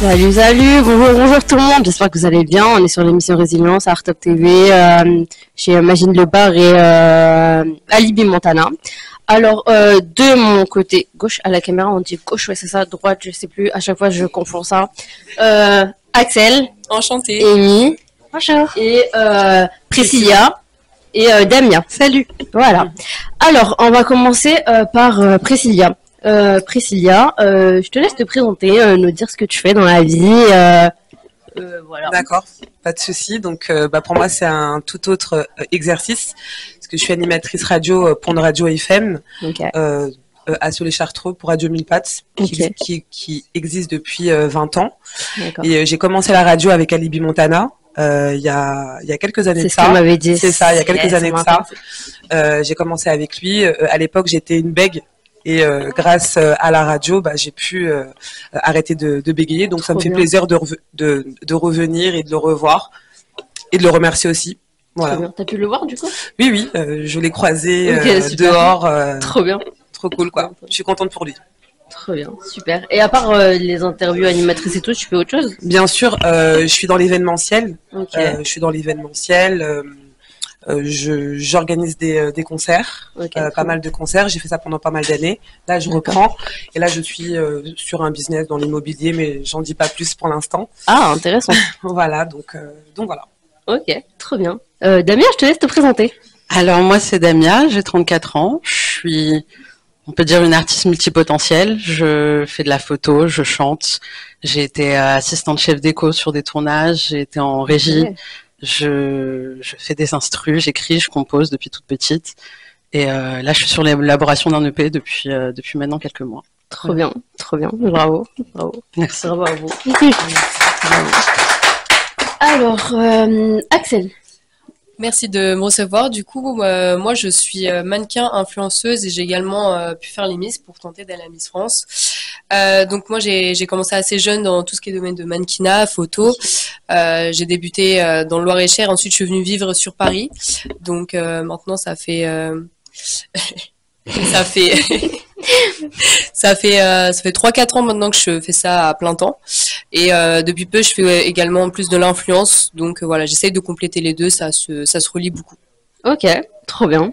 Salut, salut, bonjour tout le monde, j'espère que vous allez bien. On est sur l'émission Résilience à Artop TV, chez Magine Le Bar et Alibi Montana. Alors, de mon côté gauche à la caméra, on dit gauche, ouais c'est ça, droite, je sais plus, à chaque fois je confonds ça. Axel. Enchanté. Amy. Bonjour. Et Priscilla. Et Damien. Salut. Voilà. Alors, on va commencer par Priscilla. Priscilla, je te laisse te présenter, nous dire ce que tu fais dans la vie. Voilà. D'accord, pas de souci. Donc, pour moi, c'est un tout autre exercice, parce que je suis animatrice radio pour une radio FM, Okay. À Soleil-Chartreux pour Radio Mille Pattes, qui existe depuis 20 ans. Et j'ai commencé la radio avec Alibi Montana. Il y a quelques années de ça. C'est ce qu'on m'avait dit. C'est ça, il y a quelques années de ça. J'ai commencé avec lui. À l'époque, j'étais une bègue. Et grâce à la radio, j'ai pu arrêter de bégayer. Donc, ça me fait plaisir de revenir et de le revoir. Et de le remercier aussi. Voilà. T'as pu le voir, du coup? Oui, je l'ai croisé dehors. Trop bien. Trop cool, quoi. Je suis contente pour lui. Très bien, super. Et à part les interviews animatrices et tout, tu fais autre chose? Bien sûr, je suis dans l'événementiel. Okay. Je suis dans l'événementiel. J'organise des concerts, pas mal de concerts. J'ai fait ça pendant pas mal d'années. Là, je reprends. Et là, je suis sur un business dans l'immobilier, mais j'en dis pas plus pour l'instant. Ah, intéressant. Voilà, donc voilà. Ok, trop bien. Damien, je te laisse te présenter. Alors moi, c'est Damia, j'ai 34 ans. Je suis, on peut dire, une artiste multipotentielle. Je fais de la photo, je chante. J'ai été assistante chef déco sur des tournages. J'ai été en régie. Okay. Je fais des instrus, j'écris, je compose depuis toute petite. Et là, je suis sur l'élaboration d'un EP depuis maintenant quelques mois. Trop bien, bravo. Merci. Bravo à vous. Bravo. Alors, Axel. Merci de me recevoir. Du coup, moi, je suis mannequin, influenceuse et j'ai également pu faire les Miss pour tenter d'aller à Miss France. Donc moi, j'ai commencé assez jeune dans tout ce qui est domaine de mannequinat, photo. J'ai débuté dans le Loir-et-Cher. Ensuite, je suis venue vivre sur Paris. Donc maintenant, ça fait ça fait 3-4 ans maintenant que je fais ça à plein temps. Et depuis peu, je fais également plus de l'influence. Donc voilà, j'essaye de compléter les deux, ça se relie beaucoup. Ok, trop bien.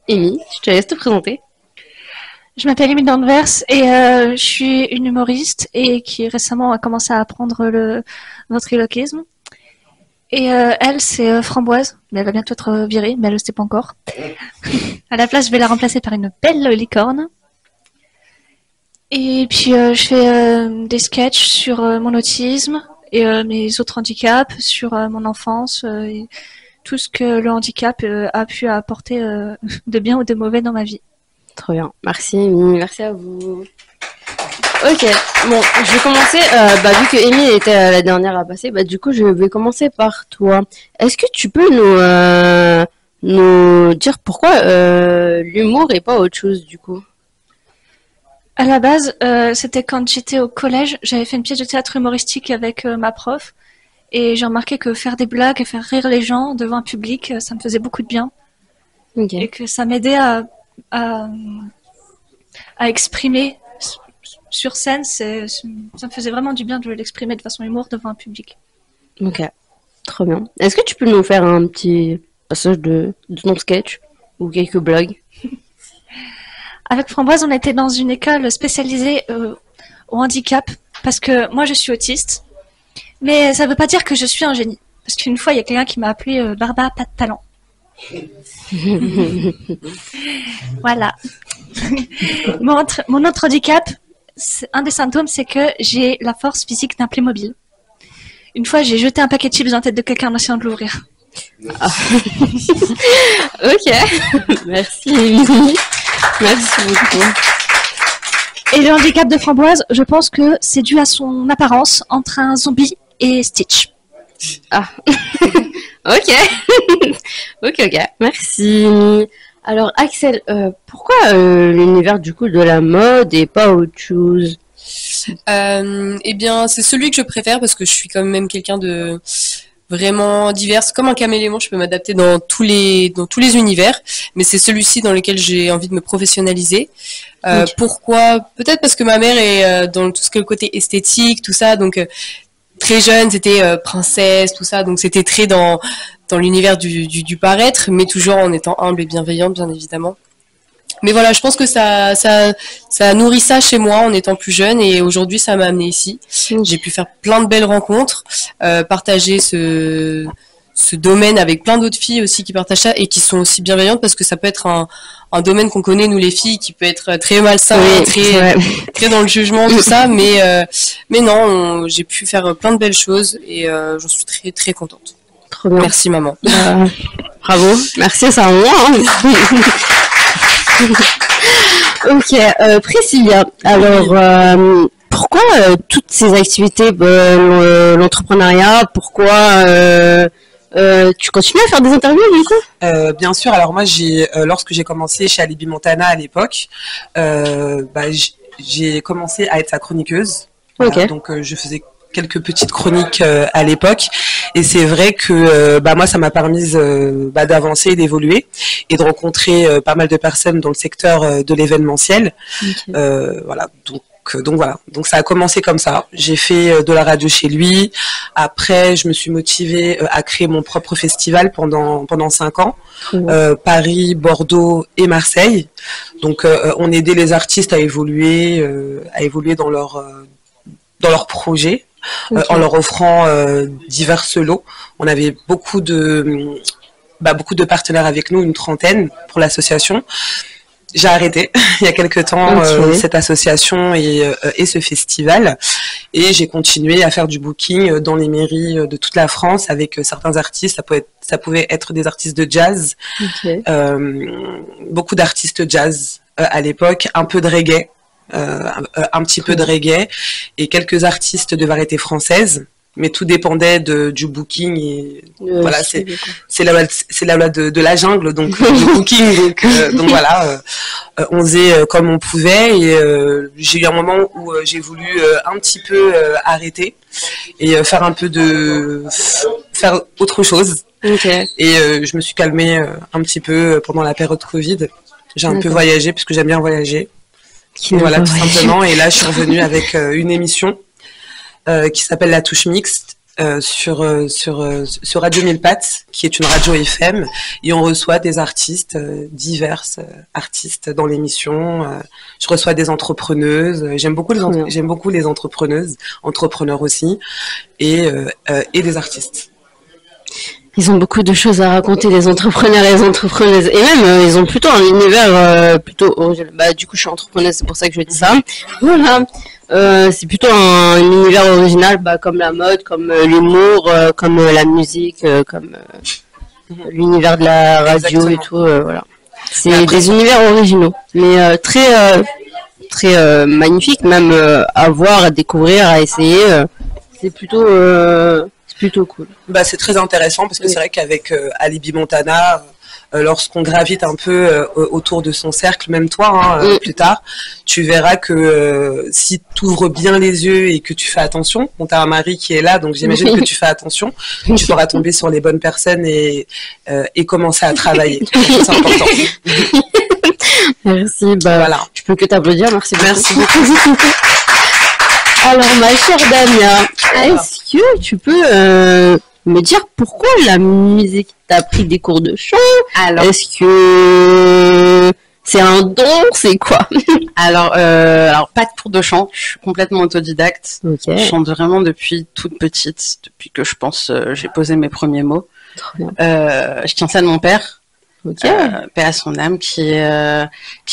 Amy, je te laisse te présenter. Je m'appelle Amy Danvers et je suis une humoriste et qui récemment a commencé à apprendre le ventriloquisme. Et elle, c'est Framboise, mais elle va bientôt être virée, mais elle ne le sait pas encore. À la place, je vais la remplacer par une belle licorne. Et puis, je fais des sketchs sur mon autisme et mes autres handicaps, sur mon enfance, et tout ce que le handicap a pu apporter de bien ou de mauvais dans ma vie. Trop bien. Merci, Amy. Merci à vous. Ok, bon, je vais commencer, vu que Amy était la dernière à passer, du coup, je vais commencer par toi. Est-ce que tu peux nous dire pourquoi l'humour et pas autre chose, du coup? À la base, c'était quand j'étais au collège, j'avais fait une pièce de théâtre humoristique avec ma prof, et j'ai remarqué que faire des blagues et faire rire les gens devant un public, ça me faisait beaucoup de bien. Okay. Et que ça m'aidait à exprimer sur scène, ça me faisait vraiment du bien de l'exprimer de façon humour devant un public. Ok, trop bien. Est-ce que tu peux nous faire un petit passage de ton sketch ou quelques blagues? Avec Framboise, on était dans une école spécialisée au handicap, parce que moi je suis autiste, mais ça ne veut pas dire que je suis un génie. Parce qu'une fois, il y a quelqu'un qui m'a appelé Barba, pas de talent. Voilà. Mon autre handicap, un des symptômes, c'est que j'ai la force physique d'un Playmobil. Une fois, j'ai jeté un paquet de chips dans la tête de quelqu'un en essayant de l'ouvrir. Ah. Ok, merci Émilie. Merci beaucoup. Et le handicap de Framboise, je pense que c'est dû à son apparence entre un zombie et Stitch. Ah, ok. ok, merci. Alors Axel, pourquoi l'univers du coup de la mode et pas autre chose? Eh bien, c'est celui que je préfère parce que je suis quand même quelqu'un de vraiment diverses. Comme un caméléon, je peux m'adapter dans tous les univers, mais c'est celui-ci dans lequel j'ai envie de me professionnaliser. Pourquoi? Peut-être parce que ma mère est dans tout ce que le côté esthétique, tout ça, donc très jeune, c'était princesse, tout ça, donc c'était très dans l'univers du paraître, mais toujours en étant humble et bienveillante, bien évidemment. Mais voilà, je pense que ça nourrit ça chez moi en étant plus jeune, et aujourd'hui ça m'a amené ici. J'ai pu faire plein de belles rencontres, partager ce domaine avec plein d'autres filles aussi qui partagent ça et qui sont aussi bienveillantes, parce que ça peut être un domaine qu'on connaît nous les filles, qui peut être très malsain, très dans le jugement, tout ça, mais non, j'ai pu faire plein de belles choses et j'en suis très très contente. Trop bien. Merci maman. Bravo, merci, c'est à moi. Ok, Priscilla, alors pourquoi toutes ces activités, l'entrepreneuriat, pourquoi tu continues à faire des interviews du coup? Bien sûr, alors moi lorsque j'ai commencé chez Alibi Montana à l'époque, j'ai commencé à être sa chroniqueuse. Voilà, donc je faisais quelques petites chroniques à l'époque, et c'est vrai que moi ça m'a permis d'avancer, d'évoluer et de rencontrer pas mal de personnes dans le secteur de l'événementiel. Voilà, donc voilà, donc ça a commencé comme ça. J'ai fait de la radio chez lui. Après, je me suis motivée à créer mon propre festival pendant 5 ans, Paris, Bordeaux et Marseille. Donc on aidait les artistes à évoluer dans leur projet. En leur offrant divers lots. On avait beaucoup de partenaires avec nous, une trentaine pour l'association. J'ai arrêté il y a quelques temps cette association et ce festival, et j'ai continué à faire du booking dans les mairies de toute la France avec certains artistes. Ça pouvait être des artistes de jazz, beaucoup d'artistes jazz à l'époque, un peu de reggae. Un petit peu de reggae et quelques artistes de variété française, mais tout dépendait du booking, et voilà, c'est la loi de la jungle, donc le booking, donc voilà, on faisait comme on pouvait, et j'ai eu un moment où j'ai voulu un petit peu arrêter et faire autre chose, et je me suis calmée un petit peu pendant la période Covid. J'ai un peu voyagé puisque j'aime bien voyager. Voilà, tout simplement. Et là, je suis revenue avec une émission qui s'appelle La Touche Mixte sur Radio Mille Pattes, qui est une radio FM, et on reçoit des artistes, diverses artistes dans l'émission. Je reçois des entrepreneuses. J'aime beaucoup les entrepreneuses, entrepreneurs aussi, et des artistes. Ils ont beaucoup de choses à raconter, les entrepreneurs et les entrepreneuses. Et même, ils ont plutôt un univers plutôt original. Du coup, je suis entrepreneuse, c'est pour ça que je dis ça. Voilà. C'est plutôt un univers original, comme la mode, comme l'humour, comme la musique, comme l'univers de la radio. Exactement. Et tout. Voilà. C'est des univers originaux, mais très magnifiques, même à voir, à découvrir, à essayer. C'est plutôt cool. C'est très intéressant parce que c'est vrai qu'avec Alibi Montana, lorsqu'on gravite un peu autour de son cercle, même toi, plus tard, tu verras que si tu ouvres bien les yeux et que tu fais attention, tu as un mari qui est là, donc j'imagine que tu fais attention, tu pourras tomber sur les bonnes personnes et commencer à travailler. C'est important. Merci. Voilà. Je peux que t'applaudir. Merci beaucoup. Merci beaucoup. Alors, ma chère Damia, est-ce que tu peux me dire pourquoi la musique? T'as pris des cours de chant? Alors, est-ce que c'est un don? C'est quoi? Alors, pas de cours de chant. Je suis complètement autodidacte. Je chante vraiment depuis toute petite, depuis que je pense j'ai posé mes premiers mots. Je tiens ça de mon père. Paix à son âme, qui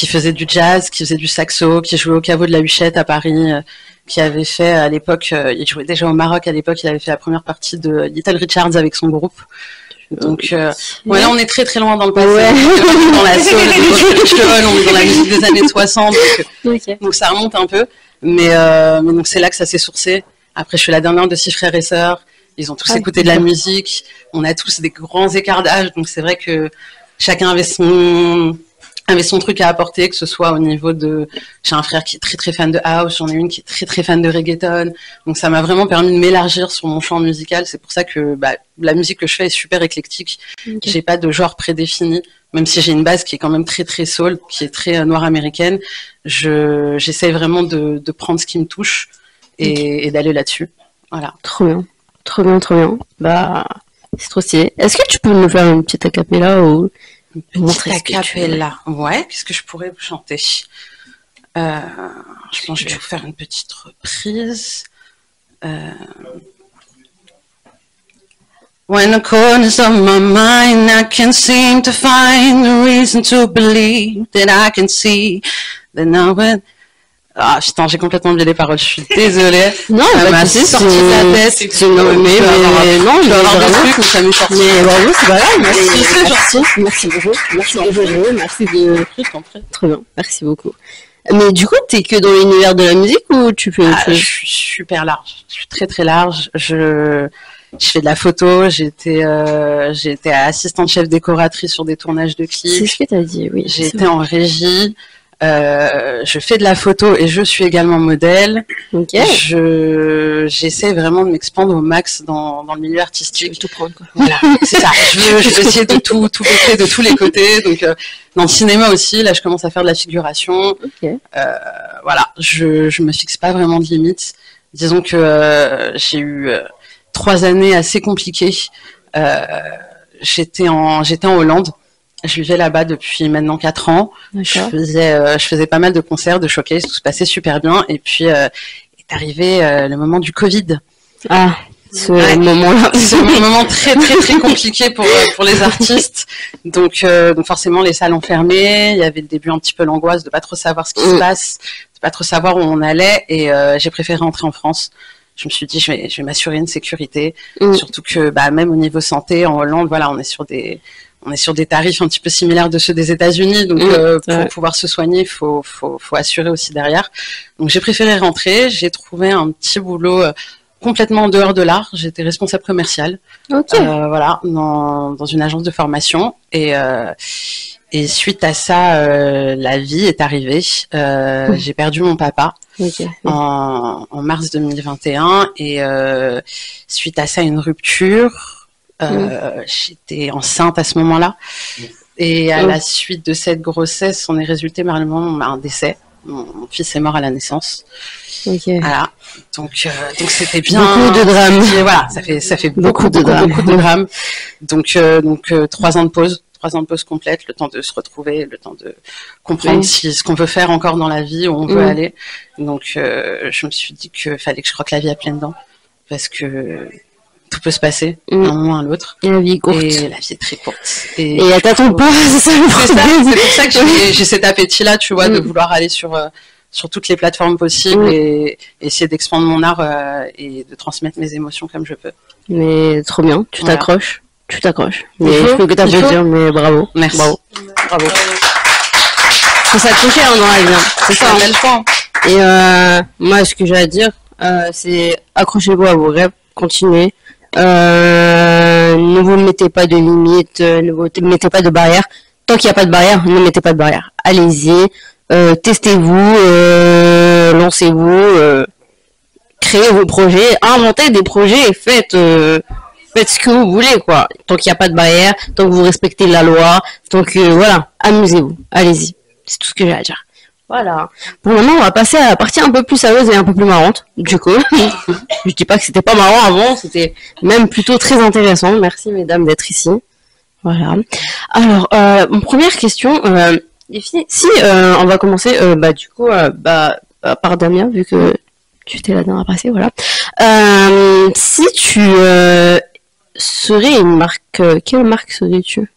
faisait du jazz, qui faisait du saxo, qui jouait au caveau de la Huchette à Paris, qui avait fait à l'époque, il jouait déjà au Maroc à l'époque, il avait fait la première partie de Little Richards avec son groupe. Donc là on est très très loin dans le passé, dans la soul, on est dans la musique des années 60, donc ça remonte un peu, mais donc c'est là que ça s'est sourcé. Après je suis la dernière de 6 frères et sœurs, ils ont tous écouté de la musique, on a tous des grands écarts d'âge, donc c'est vrai que chacun avait son avait son truc à apporter, que ce soit au niveau de... J'ai un frère qui est très très fan de house, j'en ai une qui est très très fan de reggaeton, donc ça m'a vraiment permis de m'élargir sur mon champ musical. C'est pour ça que la musique que je fais est super éclectique. Okay. J'ai pas de genre prédéfini, même si j'ai une base qui est quand même très très soul, qui est très noire américaine. J'essaie vraiment de prendre ce qui me touche et d'aller là-dessus. Voilà. Trop bien, trop bien, trop bien. Bah, c'est trop stylé. Est-ce que tu peux nous faire une petite acapella ou... Une petite acapella. Ouais, qu'est-ce que je pourrais vous chanter? Je pense que je vais vous faire une petite reprise. When the corners of my mind I can't seem to find the reason to believe that I can see that now when... Ah putain, j'ai complètement oublié les paroles, je suis désolée. Non, ça m'a sorti de la tête. C'est non, mais non, je vais avoir des trucs où ça m'est sorti. Mais bravo, c'est pas grave. Merci beaucoup. Merci beaucoup. Merci de... Très bien, merci beaucoup. Mais du coup, t'es que dans l'univers de la musique ou tu fais autre chose? Je suis super large. Je suis très très large. Je fais de la photo. J'ai été assistante chef décoratrice sur des tournages de clips. C'est ce que t'as dit, oui. J'ai été en régie. Je fais de la photo et je suis également modèle. Okay. J'essaie vraiment de m'expandre au max dans le milieu artistique. Tu veux tout prendre, quoi. Voilà, c'est ça. Je veux essayer de tout bouffer de tous les côtés. Donc, dans le cinéma aussi, là, je commence à faire de la figuration. Okay. Voilà, je me fixe pas vraiment de limites. Disons que j'ai eu 3 années assez compliquées. J'étais en Hollande. Je vivais là-bas depuis maintenant 4 ans. Je faisais pas mal de concerts, de showcases, tout se passait super bien. Et puis est arrivé le moment du Covid. Ah, ce moment-là. C'est un moment très très très compliqué pour les artistes. Donc forcément les salles ont fermé. Il y avait le début un petit peu l'angoisse de pas trop savoir ce qui se passe, de pas trop savoir où on allait. Et j'ai préféré rentrer en France. Je me suis dit je vais m'assurer une sécurité, surtout que même au niveau santé en Hollande, voilà, on est sur des tarifs un petit peu similaires de ceux des États-Unis, donc pour pouvoir se soigner, il faut assurer aussi derrière. Donc j'ai préféré rentrer, j'ai trouvé un petit boulot complètement en dehors de l'art. J'étais responsable commerciale, voilà, dans une agence de formation. Et suite à ça, la vie est arrivée. J'ai perdu mon papa en mars 2021, et suite à ça, une rupture. J'étais enceinte à ce moment-là, et à la suite de cette grossesse, on est résulté malheureusement un décès. Mon fils est mort à la naissance. Voilà. Donc c'était bien. Beaucoup de drames. Voilà, ça fait beaucoup de drames. Donc 3 ans de pause. 3 ans de pause complète, le temps de se retrouver, le temps de comprendre ce qu'on veut faire encore dans la vie, où on veut aller. Donc je me suis dit qu'il fallait que je croque la vie à pleines dents, parce que tout peut se passer d'un moment à l'autre. Et la vie est courte. Et la vie est très courte. Et elle t'attend pas, c'est ça le problème. C'est pour ça que j'ai cet appétit-là, tu vois, de vouloir aller sur toutes les plateformes possibles et essayer d'expandre mon art et de transmettre mes émotions comme je peux. Mais trop bien, tu t'accroches. Tu t'accroches. Mais je peux que t'as pu dire, mais bravo. Merci. Bravo. Faut s'accrocher dans la vie. C'est ça, en même temps. Et moi, ce que j'ai à dire, c'est accrochez-vous à vos rêves, continuez. Ne vous mettez pas de limites, ne vous mettez pas de barrières. Tant qu'il n'y a pas de barrière, ne mettez pas de barrière. Allez-y, testez-vous, lancez-vous, créez vos projets, inventez des projets, faites ce que vous voulez, quoi. Tant qu'il n'y a pas de barrière, tant que vous respectez la loi, tant que, voilà, amusez-vous, allez-y. C'est tout ce que j'ai à dire. Voilà. Pour le moment, on va passer à la partie un peu plus sérieuse et un peu plus marrante, du coup. Je dis pas que c'était pas marrant avant, c'était même plutôt très intéressant. Merci, mesdames, d'être ici. Voilà. Alors, mon première question, les filles, si on va commencer, du coup, par Damien, vu que tu étais la dernière à passer, voilà. Si tu serais une marque, quelle marque serais-tu?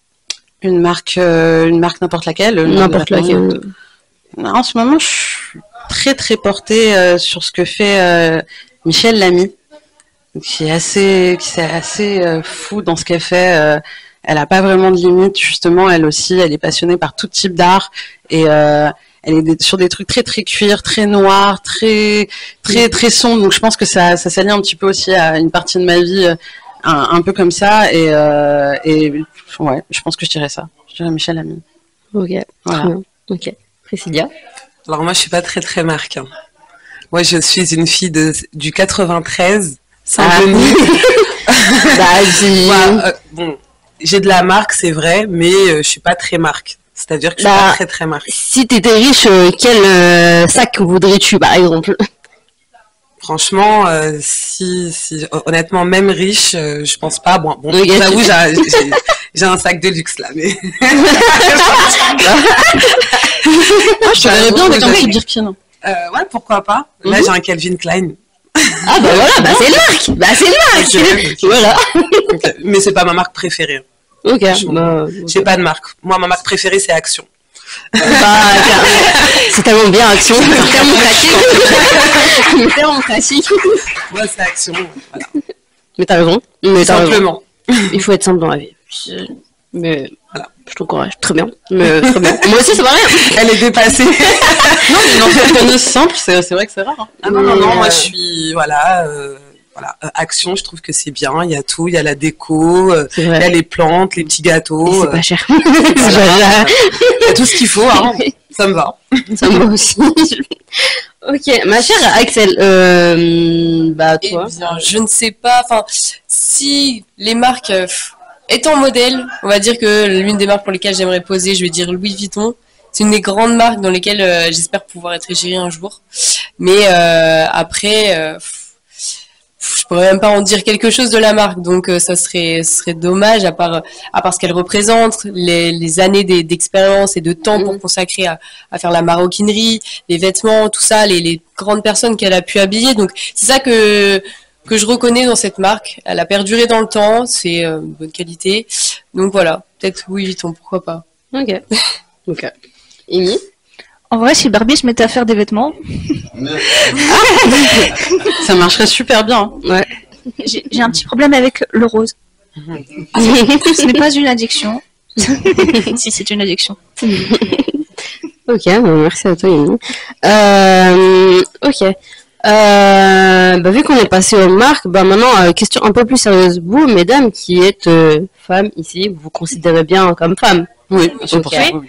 Une marque n'importe laquelle. N'importe laquelle. En ce moment, je suis très très portée sur ce que fait Michel Lamy, qui est assez fou dans ce qu'elle fait. Elle a pas vraiment de limite, justement. Elle aussi, elle est passionnée par tout type d'art, et elle est sur des trucs très très cuir, très noir, très très très sombre. Donc je pense que ça s'allie un petit peu aussi à une partie de ma vie, un peu comme ça. Et ouais, je pense que je dirais ça. Je dirais Michel Lamy. Ok, Voilà. très bien. Ok. Priscilla. Alors moi, je suis pas très très marque. Hein. Moi, je suis une fille du 93, Saint-Denis. Bah, dis. Moi, bon, j'ai de la marque, c'est vrai, mais je suis pas très marque. C'est-à-dire que je suis Bah, pas très très marque. Si t'étais riche, quel sac voudrais-tu, par exemple? Franchement, honnêtement, même riche, je pense pas. Bon, Ok, j'avoue, j'ai un sac de luxe là, mais. Je te verrais bien avec un petit Birkin. Ouais, pourquoi pas. Là, j'ai un Calvin Klein. Ah bah voilà, bah c'est une marque. Bah c'est une marque. Ok. Voilà. Ok. Mais c'est pas ma marque préférée. Ok. Franchement. Bah, J'ai pas de marque. Moi, ma marque préférée, c'est Action. c'est tellement bien Action, c'est tellement pratique. Tellement pratique. Moi, c'est Action. Voilà. Mais t'as raison. Mais t'as raison. Simplement. Il faut être simple dans la vie. Mais Voilà. je t'encourage. Très bien. Mais très bien. Moi aussi, c'est pareil. Elle est dépassée. Non, mais une entrepreneuse simple, c'est vrai que c'est rare. Hein. Ah non, moi, je suis, voilà, Action, je trouve que c'est bien. Il y a tout. Il y a la déco, C'est il vrai. y a les plantes, les petits Et gâteaux. c'est pas cher. Voilà. Il y a tout ce qu'il faut, hein. Ça me va. Ça me va aussi. Ok, ma chère Axel, bah Eh toi. bien, je ne sais pas. Enfin, si les marques étant modèle, on va dire que l'une des marques pour lesquelles j'aimerais poser, je vais dire Louis Vuitton. C'est une des grandes marques dans lesquelles j'espère pouvoir être égérie un jour. Mais après, je pourrais même pas en dire quelque chose de la marque. Donc ça ce serait dommage à part ce qu'elle représente, les années d'expérience et de temps pour consacrer à faire la maroquinerie, les vêtements, tout ça, les grandes personnes qu'elle a pu habiller. Donc c'est ça que je reconnais dans cette marque. Elle a perduré dans le temps, c'est une bonne qualité. Donc voilà, peut-être Louis Vuitton, pourquoi pas. Ok. Ok. Amy. En vrai, si Barbie se mettait à faire des vêtements, Ça marcherait super bien. Hein. Ouais. j'ai un petit problème avec le rose. Ce n'est pas une addiction. Si, c'est une addiction. Ok, bah merci à toi Amy. Ok. Bah, vu qu'on est passé aux marques, bah maintenant, question un peu plus sérieuse. Vous, mesdames, qui êtes femmes ici, vous vous considérez bien comme femme? Oui, c'est pour Ok. ça. Oui.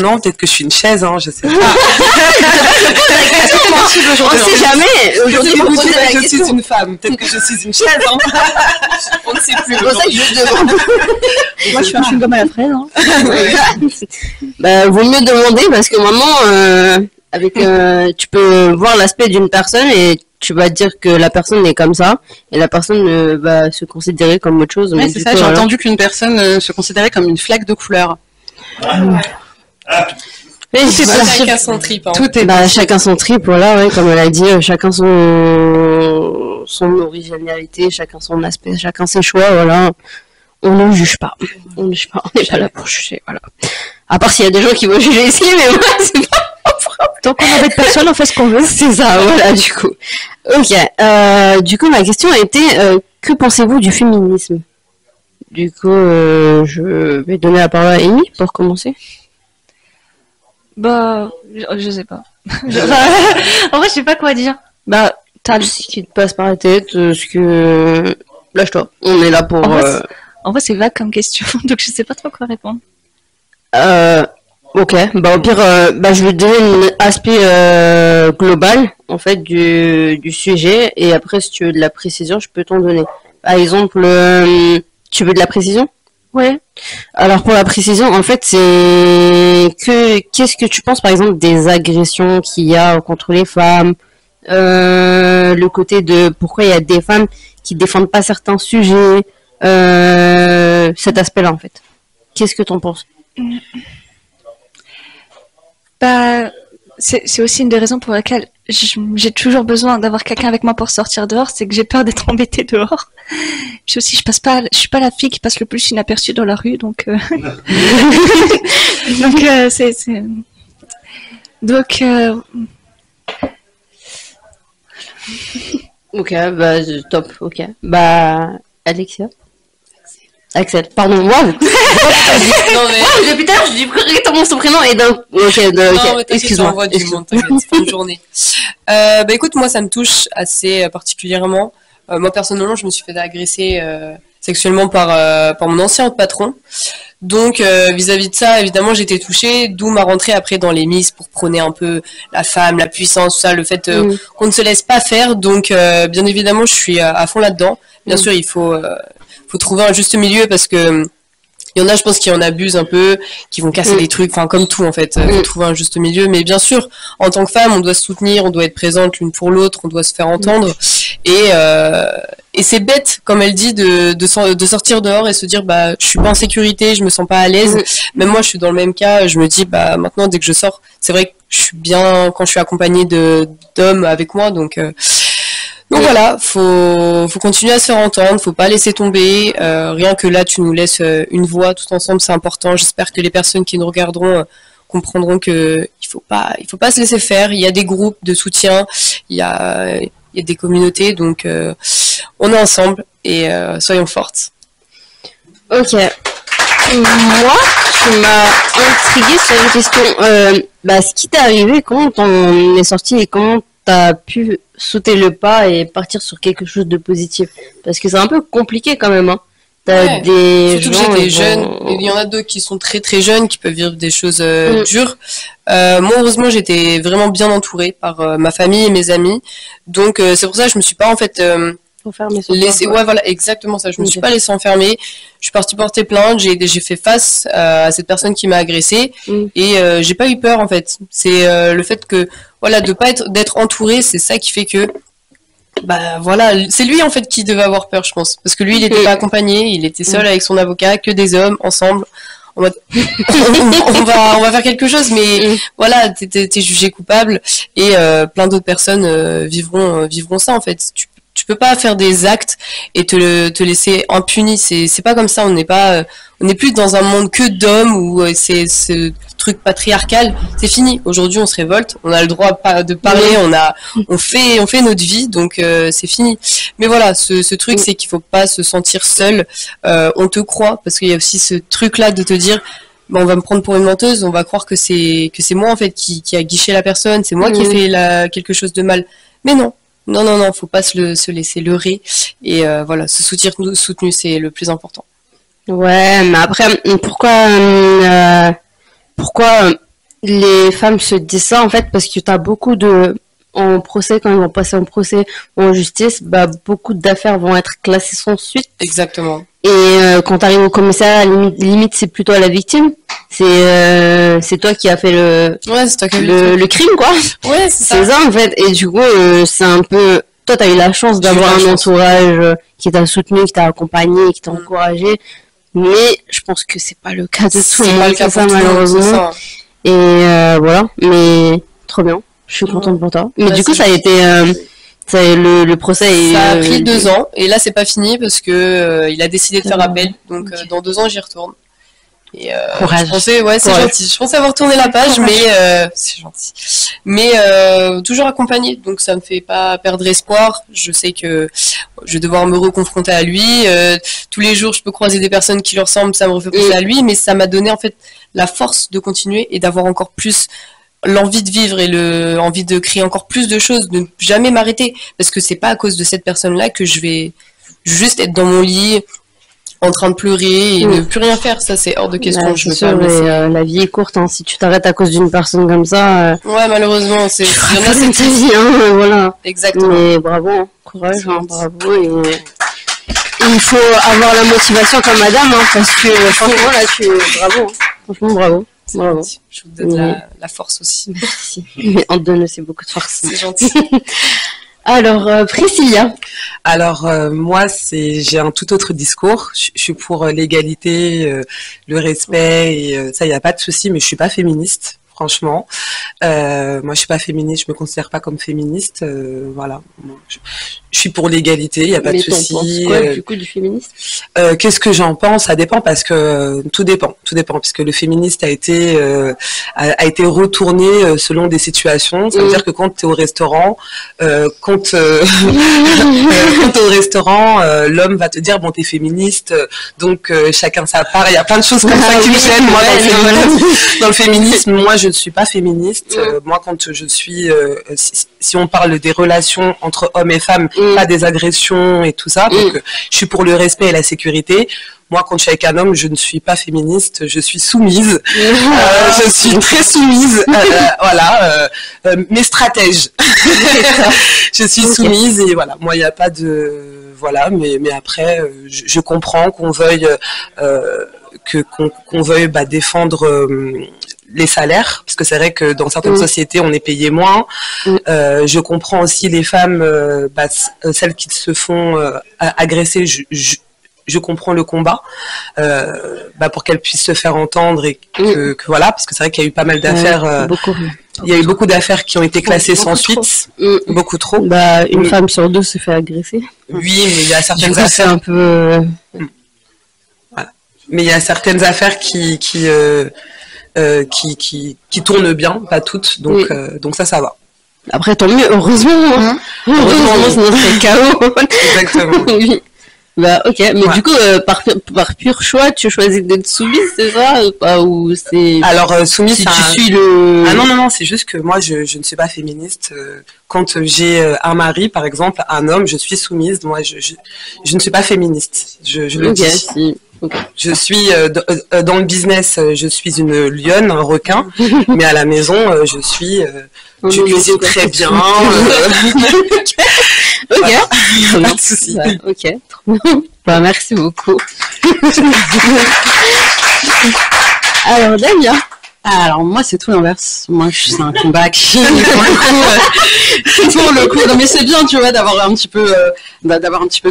Non, peut-être que je suis une chaise, hein, je sais pas. On sait jamais. Aujourd'hui, Si on vous pose dites la que je question. suis une femme, peut-être que je suis une chaise, hein. On ne sait plus. C'est pour ça que je demande. Moi, je suis un chewing-gum à la fraise. Hein. Bah, vaut mieux demander parce que maintenant, tu peux voir l'aspect d'une personne et tu vas dire que la personne est comme ça et la personne va se considérer comme autre chose. Ouais, mais c'est du ça, coup, j'ai voilà. entendu qu'une personne se considérait comme une flaque de couleur. Et c'est Voilà, possible. chacun son trip. Hein. Tout est Bah, chacun son trip, voilà, ouais, comme elle a dit, chacun son originalité, chacun son aspect, chacun ses choix, voilà. On ne juge pas. On ne juge pas. On n'est pas là pour juger, voilà. À part s'il y a des gens qui vont juger ici, mais moi, c'est pas. Tant qu'on n'embête personne, on fait ce qu'on veut. C'est ça, voilà, du coup. Ok. Du coup, ma question a été, que pensez-vous du féminisme? Du coup, je vais donner la parole à Amy pour commencer. Bah, je sais pas. En vrai, je sais pas quoi dire. Bah, T'as ce qui te passe par la tête, ce que... Lâche-toi. On est là pour... En vrai, c'est vague comme question, donc je sais pas trop quoi répondre. Ok, bah au pire, je vais te donner un aspect global en fait du sujet et après si tu veux de la précision, je peux t'en donner. Par exemple, tu veux de la précision? Ouais. Alors pour la précision, en fait, qu'est-ce que tu penses par exemple des agressions qu'il y a contre les femmes, le côté de pourquoi il y a des femmes qui défendent pas certains sujets, cet aspect-là en fait. Qu'est-ce que t'en penses? Bah, c'est aussi une des raisons pour lesquelles j'ai toujours besoin d'avoir quelqu'un avec moi pour sortir dehors, c'est que j'ai peur d'être embêtée dehors. Puis aussi, je suis pas la fille qui passe le plus inaperçue dans la rue, donc Ok, bah top, ok. Bah Alexia. Axel, pardon, moi. Non, mais... Depuis tout à l'heure, je dis correctement son prénom et d'un. Ok, Non, excuse-moi. Envoie du monde, t'inquiète, c'est fin de journée. Bah écoute, moi ça me touche assez particulièrement. Moi personnellement, je me suis fait agresser sexuellement par mon ancien patron. Donc vis-à-vis de ça, évidemment, j'étais touchée, d'où ma rentrée après dans les Miss pour prôner un peu la femme, la puissance, tout ça, le fait qu'on ne se laisse pas faire. Donc bien évidemment, je suis à fond là-dedans. Bien sûr, il faut trouver un juste milieu parce que il y en a, je pense, qui en abusent un peu, qui vont casser des trucs, enfin comme tout en fait. Faut trouver un juste milieu, mais bien sûr, en tant que femme, on doit se soutenir, on doit être présente l'une pour l'autre, on doit se faire entendre. Et c'est bête, comme elle dit, de sortir dehors et se dire bah je suis pas en sécurité, je me sens pas à l'aise. Même moi, je suis dans le même cas. Je me dis bah maintenant, dès que je sors, c'est vrai que je suis bien quand je suis accompagnée d'hommes avec moi, donc. Donc voilà, faut continuer à se faire entendre, faut pas laisser tomber. Rien que là, tu nous laisses une voix tout ensemble, c'est important. J'espère que les personnes qui nous regarderont comprendront que il faut pas se laisser faire. Il y a des groupes de soutien, il y a des communautés, donc on est ensemble et soyons fortes. Ok. Moi, tu m'as intriguée sur la question. Ce qui t'est arrivé, comment t'en es sorti et comment t'as pu sauter le pas et partir sur quelque chose de positif? Parce que c'est un peu compliqué quand même, hein. T'as des surtout gens, que j'étais jeune, il y en a d'autres qui sont très très jeunes, qui peuvent vivre des choses dures. Moi, heureusement, j'étais vraiment bien entourée par ma famille et mes amis. Donc, c'est pour ça que je me suis pas en fait laissée. Ouais, voilà, exactement ça. Je me suis pas laissée enfermer. Je suis partie porter plainte. J'ai fait face à cette personne qui m'a agressée et j'ai pas eu peur en fait. C'est le fait que voilà, d'être entourée, c'est ça qui fait que bah voilà, c'est lui en fait qui devait avoir peur, je pense, parce que lui il était pas accompagné, il était seul avec son avocat, que des hommes ensemble. On va faire quelque chose, mais voilà, t'es jugé coupable et plein d'autres personnes vivront ça en fait. Tu peux pas faire des actes et te laisser impuni. C'est pas comme ça. On n'est plus dans un monde que d'hommes où c'est ce truc patriarcal. C'est fini. Aujourd'hui, on se révolte. On a le droit de parler. On fait notre vie. Donc c'est fini. Mais voilà, ce truc, c'est qu'il faut pas se sentir seul. On te croit parce qu'il y a aussi ce truc-là de te dire. On va me prendre pour une menteuse. On va croire que c'est moi en fait qui a guiché la personne. C'est moi qui ai fait quelque chose de mal. Mais non. Non, faut pas se laisser leurrer et voilà, se soutenir soutenu, c'est le plus important. Ouais, mais après, pourquoi les femmes se disent ça en fait? Parce que tu as beaucoup en procès, quand ils vont passer en procès ou en justice, beaucoup d'affaires vont être classées sans suite. Exactement. Et quand tu arrives au commissariat, limite c'est plutôt à la victime. C'est toi qui as fait le crime, quoi. Ouais, c'est ça. C'est ça en fait. Et du coup, c'est un peu. Toi, t'as eu la chance d'avoir un entourage qui t'a soutenu, qui t'a accompagné, qui t'a encouragé. Mais je pense que c'est pas le cas de tout le monde, c'est ça, malheureusement. Et voilà. Mais trop bien. Je suis contente pour toi. Mais du coup, ça a été. Le procès ça a pris 2 ans et là c'est pas fini parce que il a décidé de faire appel, donc dans 2 ans j'y retourne. Et courage. C'est gentil. Je pensais avoir tourné la page, mais c'est gentil. Mais toujours accompagné, donc ça me fait pas perdre espoir. Je sais que je vais devoir me reconfronter à lui. Tous les jours, je peux croiser des personnes qui lui ressemblent, ça me refait penser à lui, mais ça m'a donné en fait la force de continuer et d'avoir encore plus l'envie de vivre et l'envie de créer encore plus de choses, de ne jamais m'arrêter, parce que c'est pas à cause de cette personne-là que je vais juste être dans mon lit en train de pleurer et ne plus rien faire. Ça, c'est hors de question. Je veux pas me laisser. La vie est courte, hein. Si tu t'arrêtes à cause d'une personne comme ça, ouais, malheureusement, c'est ta vie, hein, voilà. Exactement. Mais bravo, hein. Courage, hein, bravo. Et il faut avoir la motivation comme madame, hein, parce que franchement, là, bravo, hein. Franchement, bravo. Bravo. Je vous donne la force aussi. Merci. Mais on te donne aussi beaucoup de force. C'est gentil. Alors, Priscilla. Alors, moi, j'ai un tout autre discours. Je suis pour l'égalité, le respect, et ça, il n'y a pas de souci, mais je suis pas féministe, franchement. Moi, je suis pas féministe, je me considère pas comme féministe. Voilà. Je suis pour l'égalité, il n'y a pas de souci. Mais t'en penses quoi, du coup, du féminisme? Qu'est-ce que j'en pense? Ça dépend parce que tout dépend, puisque le féministe a été retourné selon des situations. Ça veut dire que quand tu es au restaurant, quand t'es au restaurant, l'homme va te dire bon, t'es féministe, donc chacun sa part. Il y a plein de choses comme ça qui me gênent moi dans le féminisme. Moi, je je ne suis pas féministe. Moi, quand je suis, si on parle des relations entre hommes et femmes, pas des agressions et tout ça, donc je suis pour le respect et la sécurité. Moi, quand je suis avec un homme, je ne suis pas féministe, je suis soumise. Je suis très soumise. Voilà, mais stratège. Je suis soumise et voilà. Moi, il n'y a pas de... Voilà, mais après, je comprends qu'on veuille... qu'on veuille défendre les salaires, parce que c'est vrai que dans certaines sociétés, on est payé moins. Je comprends aussi les femmes, celles qui se font agresser, je comprends le combat pour qu'elles puissent se faire entendre et que voilà, parce que c'est vrai qu'il y a eu pas mal d'affaires. Il y a eu beaucoup d'affaires qui ont été classées sans suite. Beaucoup trop. Une femme sur deux se fait agresser. Oui, mais il y a certaines affaires. C'est un peu... Voilà. Mais il y a certaines affaires qui tournent bien, pas toutes, donc ça va. Après, tant mieux, heureusement. Heureusement, sinon c'est chaos. Exactement. Oui. Ok, mais du coup, par pur choix, tu choisis d'être soumise, c'est ça ou c'est... Alors, soumise, si tu suis le... Ah non, c'est juste que moi, je ne suis pas féministe. Quand j'ai un mari, par exemple, un homme, je suis soumise. Moi, je ne suis pas féministe. Je le dis. Si. Okay. Je suis dans le business, je suis une lionne, un requin, mais à la maison, je cuisine très bien. Ok, pas de souci. Ok, merci beaucoup. Alors, Damien. Alors moi c'est tout l'inverse. Moi c'est un combat qui pour le coup. Non mais c'est bien, tu vois, d'avoir un petit peu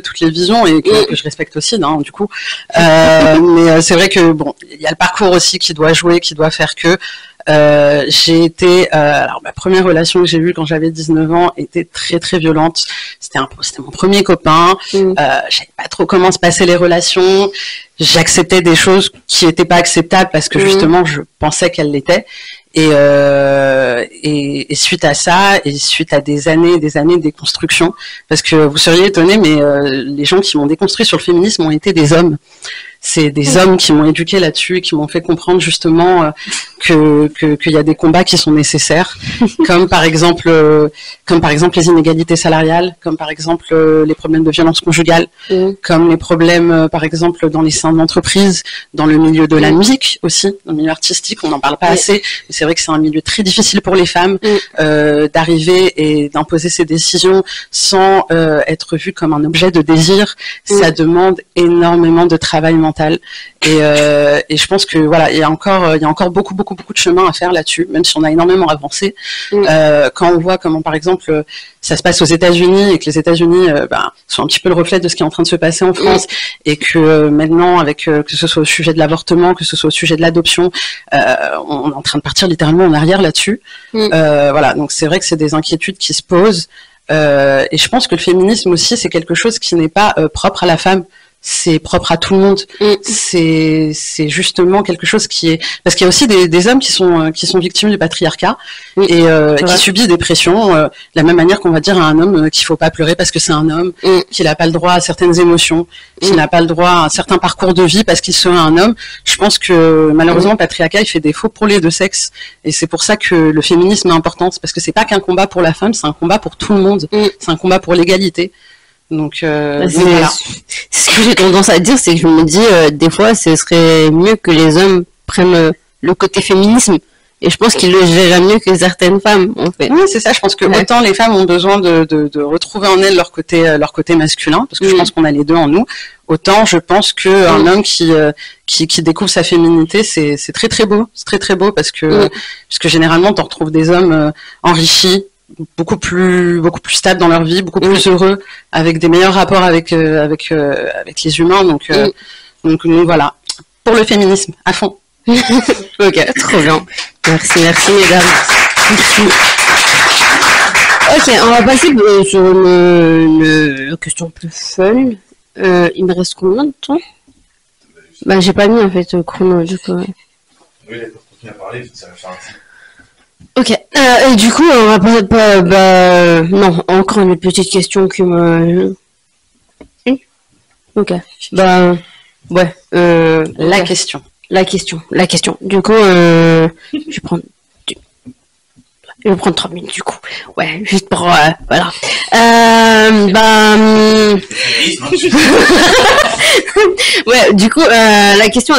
toutes les visions et que je respecte aussi, non, du coup. Mais c'est vrai que bon, il y a le parcours aussi qui doit jouer, qui doit faire que. J'ai été, alors ma première relation que j'ai eue quand j'avais 19 ans était très très violente. C'était mon premier copain. Je savais pas trop comment se passaient les relations. J'acceptais des choses qui étaient pas acceptables parce que justement je pensais qu'elles l'étaient. Et suite à ça, et suite à des années de déconstruction, parce que vous seriez étonnés, mais les gens qui m'ont déconstruit sur le féminisme ont été des hommes. C'est des hommes qui m'ont éduqué là-dessus et qui m'ont fait comprendre justement qu'il y a des combats qui sont nécessaires, comme par exemple les inégalités salariales, comme par exemple les problèmes de violence conjugale, comme les problèmes par exemple dans les seins d'entreprise, dans le milieu de la musique aussi, dans le milieu artistique, on n'en parle pas assez. Mais c'est vrai que c'est un milieu très difficile pour les femmes d'arriver et d'imposer ses décisions sans être vu comme un objet de désir. Ça demande énormément de travail mental. Et je pense que voilà, il y a encore beaucoup de chemin à faire là-dessus, même si on a énormément avancé. Quand on voit comment par exemple ça se passe aux États-Unis et que les États-Unis sont un petit peu le reflet de ce qui est en train de se passer en France et que maintenant avec que ce soit au sujet de l'avortement, que ce soit au sujet de l'adoption, on est en train de partir littéralement en arrière là-dessus. Voilà, donc c'est vrai que c'est des inquiétudes qui se posent. Et je pense que le féminisme aussi c'est quelque chose qui n'est pas propre à la femme. C'est propre à tout le monde. C'est justement quelque chose qui est parce qu'il y a aussi des hommes qui sont victimes du patriarcat et qui subissent des pressions de la même manière qu'on va dire à un homme qu'il faut pas pleurer parce que c'est un homme, qu'il n'a pas le droit à certaines émotions, qu'il n'a pas le droit à un certain parcours de vie parce qu'il serait un homme. Je pense que malheureusement le patriarcat il fait défaut pour les deux sexes et c'est pour ça que le féminisme est important, parce que c'est pas qu'un combat pour la femme, c'est un combat pour tout le monde, c'est un combat pour l'égalité. Donc voilà. Ce que j'ai tendance à dire, c'est que je me dis des fois ce serait mieux que les hommes prennent le côté féminisme, et je pense qu'ils le gèrent mieux que certaines femmes en fait. Oui, c'est ça, je pense que autant les femmes ont besoin de retrouver en elles leur côté masculin, parce que je pense qu'on a les deux en nous, autant je pense que un homme qui découvre sa féminité, c'est très très beau, parce que généralement tu retrouves des hommes enrichis, beaucoup plus stables dans leur vie, beaucoup plus heureux, avec des meilleurs rapports avec les humains, donc voilà, pour le féminisme à fond. Ok, trop bien, merci mesdames. Ok, on va passer sur une question plus fun. Il me reste combien de temps? J'ai pas mis en fait chrono du coup. Oui, d'accord, continue à parler, ça va faire un... Ok, et du coup, on va pas, non, encore une petite question qui me... Ok, ouais, la question. Du coup, je vais prendre Je vais prendre 3 minutes du coup. Ouais, juste pour voilà. Ouais, du coup, la question.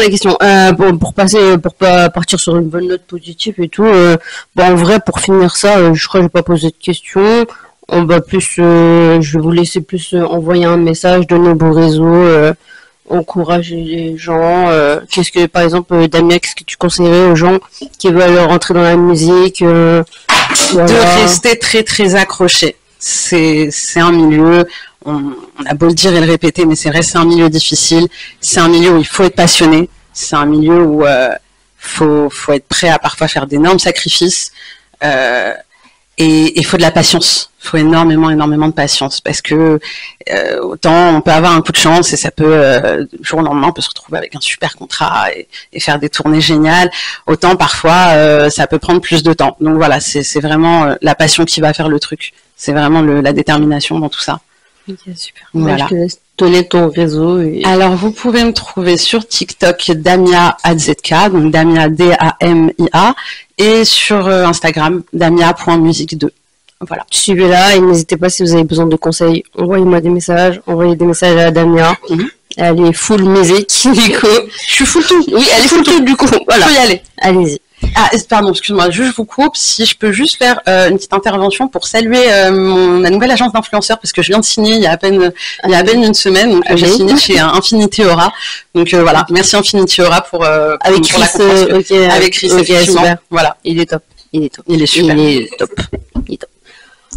Pour partir sur une bonne note positive et tout. En vrai, pour finir ça, je crois que je vais pas poser de questions. On va plus, je vais vous laisser plus envoyer un message, donner vos réseaux, encourager les gens. Qu'est-ce que, par exemple, Damien, qu'est-ce que tu conseillerais aux gens qui veulent rentrer dans la musique? Voilà. De rester très très accroché. C'est un milieu, on a beau le dire et le répéter, mais c'est vrai, c'est un milieu difficile. C'est un milieu où il faut être passionné. C'est un milieu où faut être prêt à parfois faire d'énormes sacrifices. Et il faut de la patience. Il faut énormément de patience parce que autant on peut avoir un coup de chance et ça peut du jour au lendemain on peut se retrouver avec un super contrat et faire des tournées géniales. Autant parfois ça peut prendre plus de temps. Donc voilà, c'est vraiment la passion qui va faire le truc. C'est vraiment la détermination dans tout ça. Ok, super. Voilà. Je te laisse donner ton réseau. Alors vous pouvez me trouver sur TikTok Damia AZK, donc Damia DAMIA, et sur Instagram damia.musique2. Voilà. Suivez-la et n'hésitez pas si vous avez besoin de conseils. Envoyez-moi des messages. Envoyez des messages à Damia. Elle est full musique, du coup. Je suis full tout. Oui, elle est full tout, du coup. Voilà. Faut y aller. Allez-y. Ah, pardon, excuse-moi, je vous coupe. Si je peux juste faire une petite intervention pour saluer la nouvelle agence d'influenceurs, parce que je viens de signer il y a à peine une semaine. Donc, j'ai signé chez Infinity Aura. Donc voilà, merci Infinity Aura pour avec Chris, la compréhension. Avec Chris, effectivement. Super. Voilà. Il est top. Il est super. Il est top.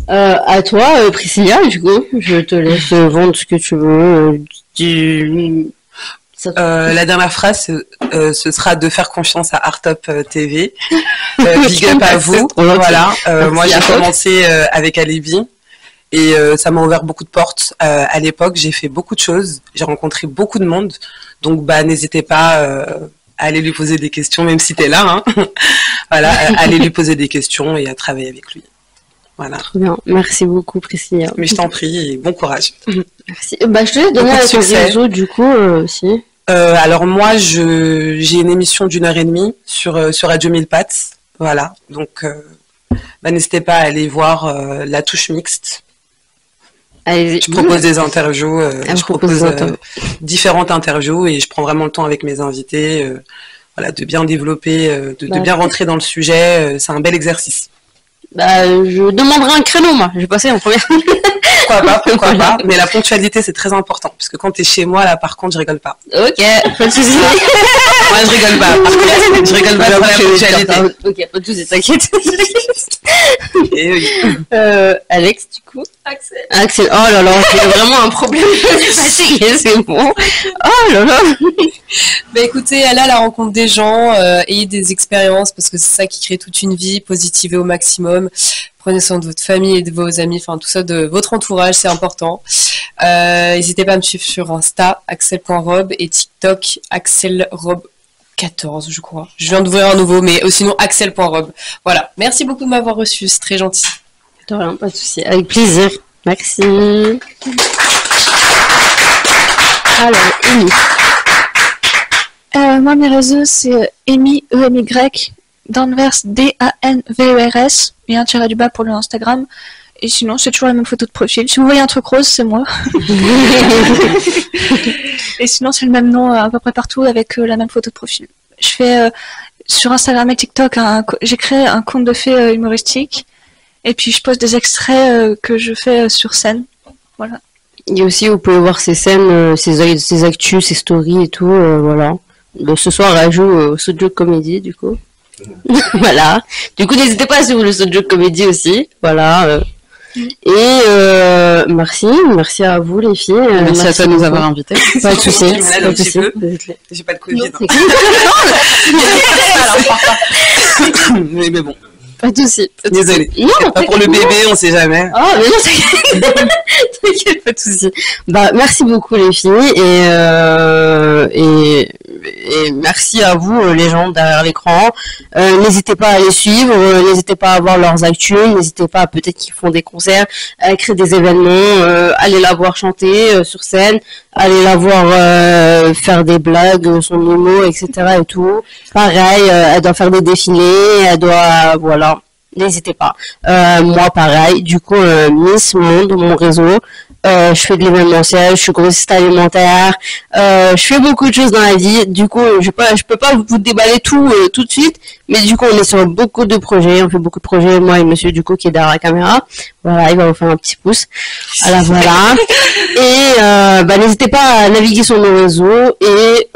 À toi, Priscilla, du coup, je te laisse vendre ce que tu veux. La dernière phrase, ce sera de faire confiance à Artop TV. Big up à vous. Voilà. Moi, j'ai commencé avec Alibi et ça m'a ouvert beaucoup de portes. À l'époque, j'ai fait beaucoup de choses. J'ai rencontré beaucoup de monde. Donc, n'hésitez pas à aller lui poser des questions, même si t'es là. Hein. Voilà, aller lui poser des questions et à travailler avec lui. Voilà. Très bien. Merci beaucoup, Priscilla. Mais je t'en prie et bon courage. Merci. Je te laisse donner à ton réseau, du coup, aussi. Alors moi, j'ai une émission d'1h30 sur Radio 1000 Pattes, voilà. Donc, n'hésitez pas à aller voir La Touche Mixte. Allez-y. Je propose des interviews, je propose différentes interviews et je prends vraiment le temps avec mes invités, voilà, de bien développer, de bien rentrer dans le sujet. C'est un bel exercice. Je demanderai un créneau, moi. Je vais passer en première. Pourquoi pas. Mais la ponctualité, c'est très important. Parce que quand t'es chez moi, là, par contre, je rigole pas. Ok, pas de soucis. Moi, je rigole pas. Je rigole pas sur la ponctualité. Ok, pas de soucis, t'inquiète. Et oui. Alex, du coup. Axel. Oh là là, j'ai vraiment un problème de fatigué, c'est bon. Oh là là. Écoutez, allez à la rencontre des gens, ayez des expériences parce que c'est ça qui crée toute une vie, positivez au maximum. Prenez soin de votre famille et de vos amis, enfin tout ça, de votre entourage, c'est important. N'hésitez pas à me suivre sur Insta, axel.rob et TikTok, axelrob14, je crois. Je viens d'ouvrir un nouveau, mais sinon axel.rob. Voilà, merci beaucoup de m'avoir reçu, c'est très gentil. De rien, pas de souci, avec plaisir. Merci. Alors, Amy. Moi, mes réseaux, c'est Amy, E-M-Y, Danvers, D-A-N-V-E-R-S, et un tiré du bas pour le Instagram. Et sinon, c'est toujours la même photo de profil. Si vous voyez un truc rose, c'est moi. Et sinon, c'est le même nom à peu près partout avec la même photo de profil. Je fais sur Instagram et TikTok, j'ai créé un conte de fées humoristique. Et puis, je poste des extraits que je fais sur scène. Voilà. Et aussi, vous pouvez voir ses scènes, ses actus, ses stories et tout. Voilà. Ce soir, elle joue au Studio Comédie, du coup. Voilà. Du coup, n'hésitez pas à suivre le Studio Comédie aussi. Voilà. Et merci à vous les filles. Merci à toi de nous avoir invités. Pas de soucis. J'ai pas de Covid. Mais bon. Pas de soucis. Désolée. Non, pas pour le bébé, on sait jamais. Oh, mais non, t'inquiète, pas de soucis. Merci beaucoup les filles et merci à vous les gens derrière l'écran. N'hésitez pas à les suivre, n'hésitez pas à voir leurs actus, n'hésitez pas, peut-être qu'ils font des concerts, à créer des événements, allez la voir chanter sur scène, allez la voir faire des blagues, son humour, etc. et tout. Pareil, elle doit faire des défilés, elle doit, voilà. n'hésitez pas. Moi, pareil. Du coup, Miss Monde, mon réseau. Je fais de l'événementiel, je suis grossiste alimentaire, je fais beaucoup de choses dans la vie. Du coup, je peux pas vous déballer tout tout de suite, mais du coup, on est sur beaucoup de projets, on fait beaucoup de projets. Moi et Monsieur du coup qui est derrière la caméra, voilà, il va vous faire un petit pouce. Alors voilà. Et n'hésitez pas à naviguer sur nos réseaux et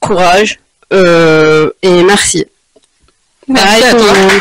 courage et merci. Merci à tout le toi. monde.